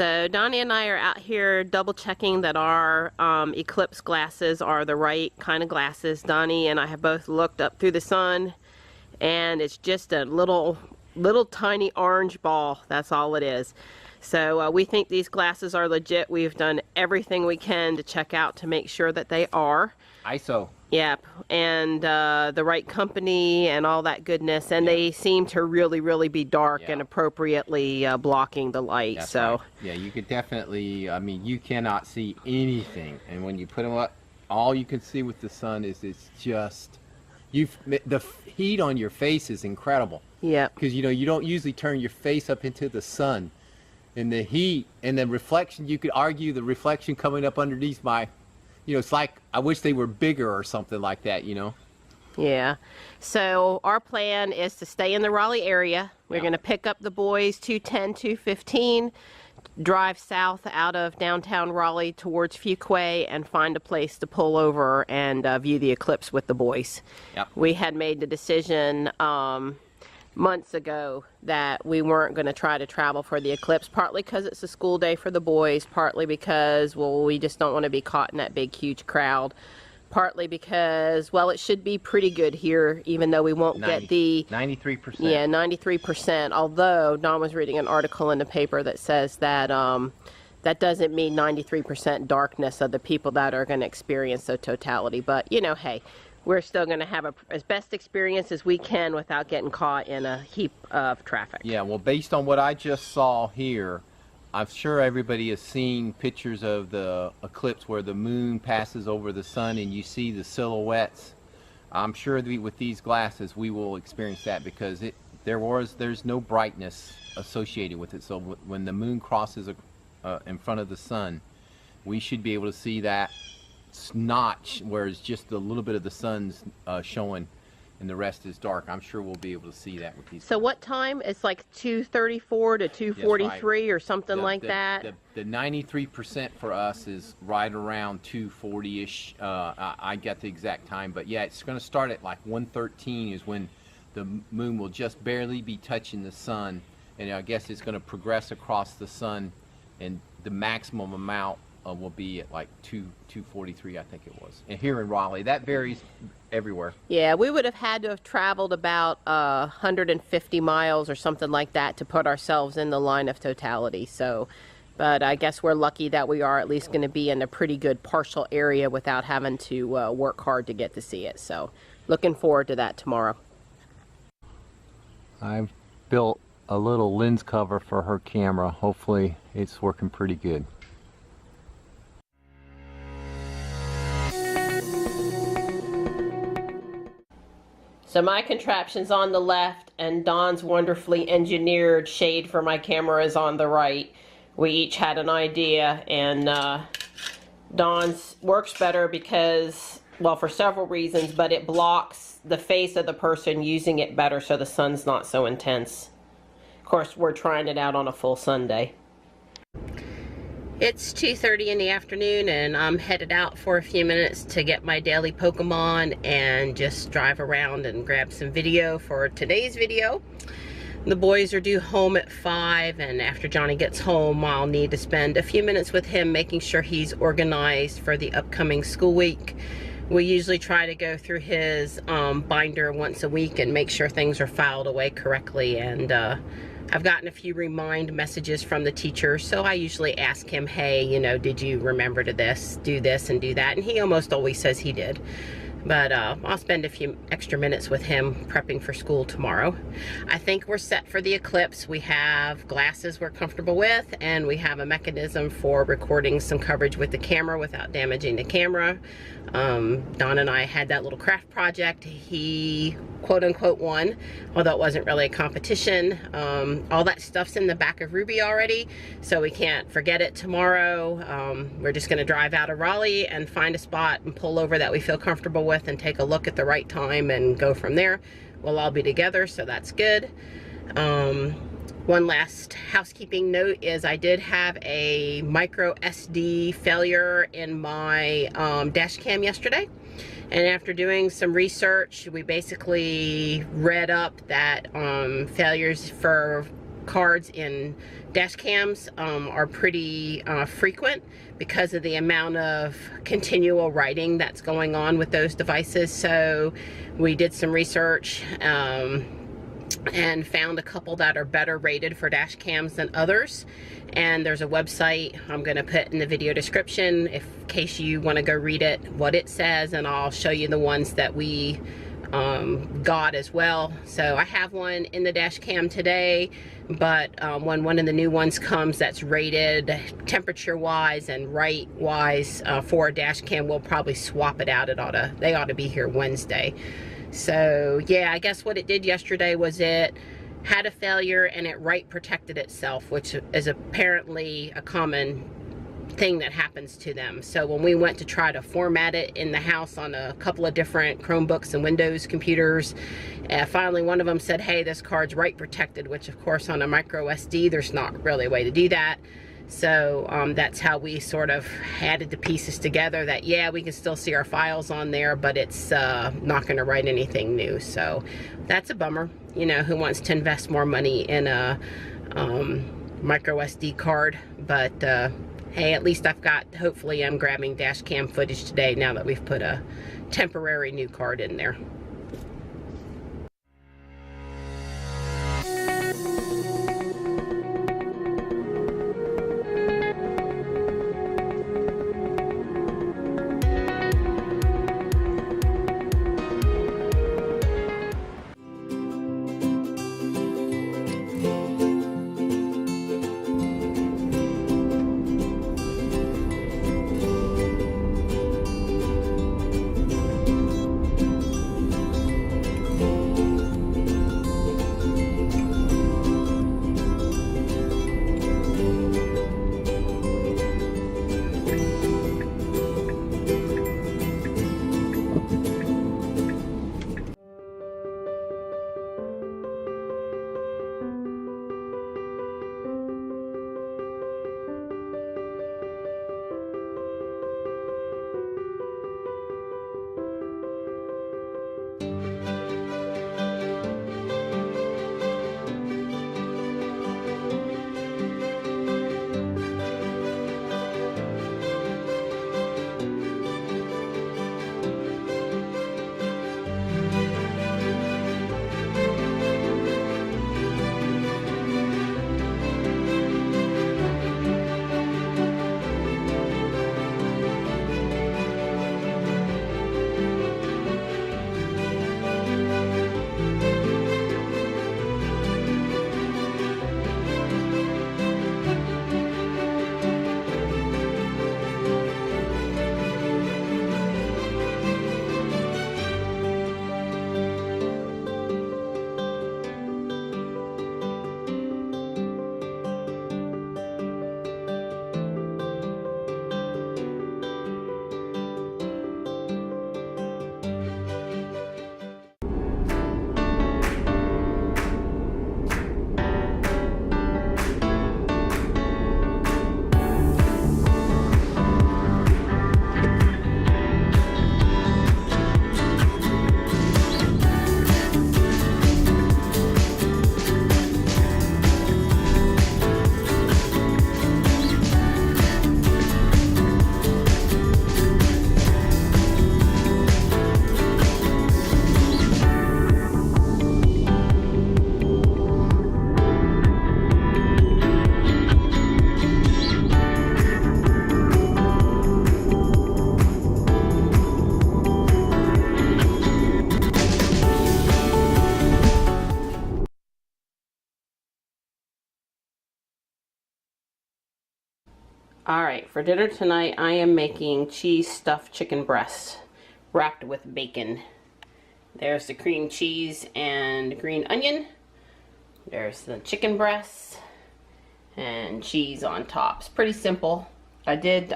So Donnie and I are out here double checking that our Eclipse glasses are the right kind of glasses. Donnie and I have both looked up through the sun, and it's just a little tiny orange ball. That's all it is. So we think these glasses are legit. We've done everything we can to check out to make sure that they are. ISO. Yep, and the right company and all that goodness, and they seem to really be dark and appropriately blocking the light. That's so right. Yeah, you could definitely, I mean, you cannot see anything, and when you put them up, all you can see with the sun is it's just, the heat on your face is incredible. Yeah, because you know, you don't usually turn your face up into the sun, and the heat and the reflection, you could argue the reflection coming up underneath my, you know, it's like I wish they were bigger or something like that, you know. Yeah, so our plan is to stay in the Raleigh area. We're going to pick up the boys 2:10, 2:15, drive south out of downtown Raleigh towards Fuquay, and find a place to pull over and view the eclipse with the boys. Yep. We had made the decision months ago that we weren't going to try to travel for the eclipse, partly because it's a school day for the boys, partly because, well, we just don't want to be caught in that big huge crowd, partly because, well, it should be pretty good here, even though we won't get the 93%. Yeah, 93%, although Don was reading an article in the paper that says that that doesn't mean 93% darkness of the people that are going to experience the totality. But, you know, hey, we're still going to have as best experience as we can without getting caught in a heap of traffic. Yeah, well, based on what I just saw here, I'm sure everybody has seen pictures of the eclipse where the moon passes over the sun and you see the silhouettes. I'm sure that with these glasses we will experience that, because there's no brightness associated with it. So when the moon crosses in front of the sun, we should be able to see that notch where it's just a little bit of the sun's showing and the rest is dark. I'm sure we'll be able to see that with these. So what time? It's like 2:34 to 2:43 or something like that. The 93% for us is right around 2:40ish. I got the exact time, but yeah, it's going to start at like 1:13 is when the moon will just barely be touching the sun, and I guess it's going to progress across the sun, and the maximum amount will be at like 2:43, I think it was. And here in Raleigh, that varies everywhere. Yeah, we would have had to have traveled about 150 miles or something like that to put ourselves in the line of totality. So, but I guess we're lucky that we are at least going to be in a pretty good partial area without having to work hard to get to see it. So, looking forward to that tomorrow. I've built a little lens cover for her camera. Hopefully, it's working pretty good. So my contraption's on the left and Don's wonderfully engineered shade for my camera is on the right. We each had an idea, and Don's works better because, well, for several reasons, but it blocks the face of the person using it better so the sun's not so intense. Of course, we're trying it out on a full Sunday. It's 2:30 in the afternoon and I'm headed out for a few minutes to get my daily Pokemon and just drive around and grab some video for today's video. The boys are due home at 5, and after Johnny gets home I'll need to spend a few minutes with him making sure he's organized for the upcoming school week. We usually try to go through his binder once a week and make sure things are filed away correctly, and I've gotten a few remind messages from the teacher, so I usually ask him, hey, you know, did you remember to do this and do that? And he almost always says he did. But I'll spend a few extra minutes with him prepping for school tomorrow. I think we're set for the eclipse. We have glasses we're comfortable with, and we have a mechanism for recording some coverage with the camera without damaging the camera. Don and I had that little craft project. He quote-unquote won, although it wasn't really a competition. All that stuff's in the back of Ruby already, so we can't forget it tomorrow. We're just going to drive out of Raleigh and find a spot and pull over that we feel comfortable with and take a look at the right time and go from there. We'll all be together, so that's good. One last housekeeping note is I did have a micro SD failure in my dash cam yesterday, and after doing some research we basically read up that failures for cards in dash cams are pretty frequent because of the amount of continual writing that's going on with those devices. So we did some research and found a couple that are better rated for dash cams than others. And there's a website I'm going to put in the video description in case you want to go read it, what it says, and I'll show you the ones that we got as well. So I have one in the dash cam today, but when one of the new ones comes that's rated temperature wise and write wise for a dash cam, we'll probably swap it out. They ought to be here Wednesday. So yeah, I guess what it did yesterday was it had a failure and it write protected itself, which is apparently a common thing that happens to them. So when we went to try to format it in the house on a couple of different Chromebooks and Windows computers, finally one of them said, hey, this card's write protected, which of course on a micro SD there's not really a way to do that. So that's how we sort of added the pieces together, that yeah, we can still see our files on there, but it's not going to write anything new. So that's a bummer. You know, who wants to invest more money in a micro SD card? But hey, at least hopefully I'm grabbing dash cam footage today now that we've put a temporary new card in there. Alright, for dinner tonight I am making cheese stuffed chicken breasts wrapped with bacon. There's the cream cheese and green onion. There's the chicken breasts and cheese on top. It's pretty simple. I did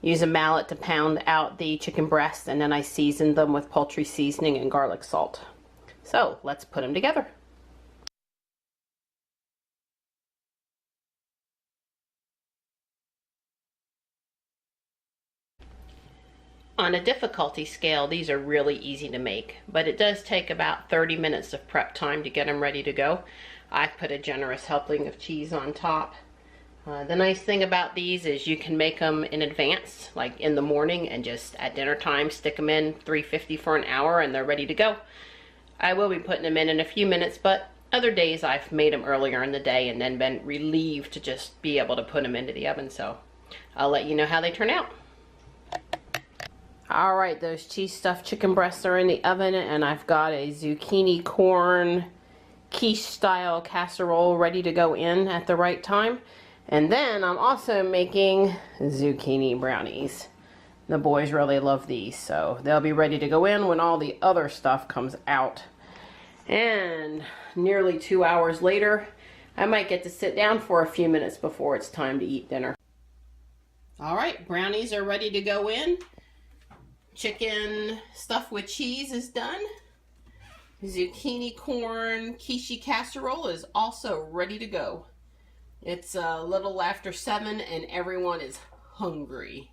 use a mallet to pound out the chicken breasts, and then I seasoned them with poultry seasoning and garlic salt. So let's put them together. On a difficulty scale, these are really easy to make, but it does take about 30 minutes of prep time to get them ready to go. I put a generous helping of cheese on top. The nice thing about these is you can make them in advance, like in the morning, and just at dinner time stick them in 350 for an hour and they're ready to go. I will be putting them in a few minutes, but other days I've made them earlier in the day and then been relieved to just be able to put them into the oven. So I'll let you know how they turn out. All right, those cheese stuffed chicken breasts are in the oven, and I've got a zucchini corn quiche style casserole ready to go in at the right time. And then I'm also making zucchini brownies. The boys really love these, so they'll be ready to go in when all the other stuff comes out. And nearly 2 hours later, I might get to sit down for a few minutes before it's time to eat dinner. All right, brownies are ready to go in. Chicken stuffed with cheese is done. Zucchini corn quiche casserole is also ready to go. It's a little after 7 and everyone is hungry.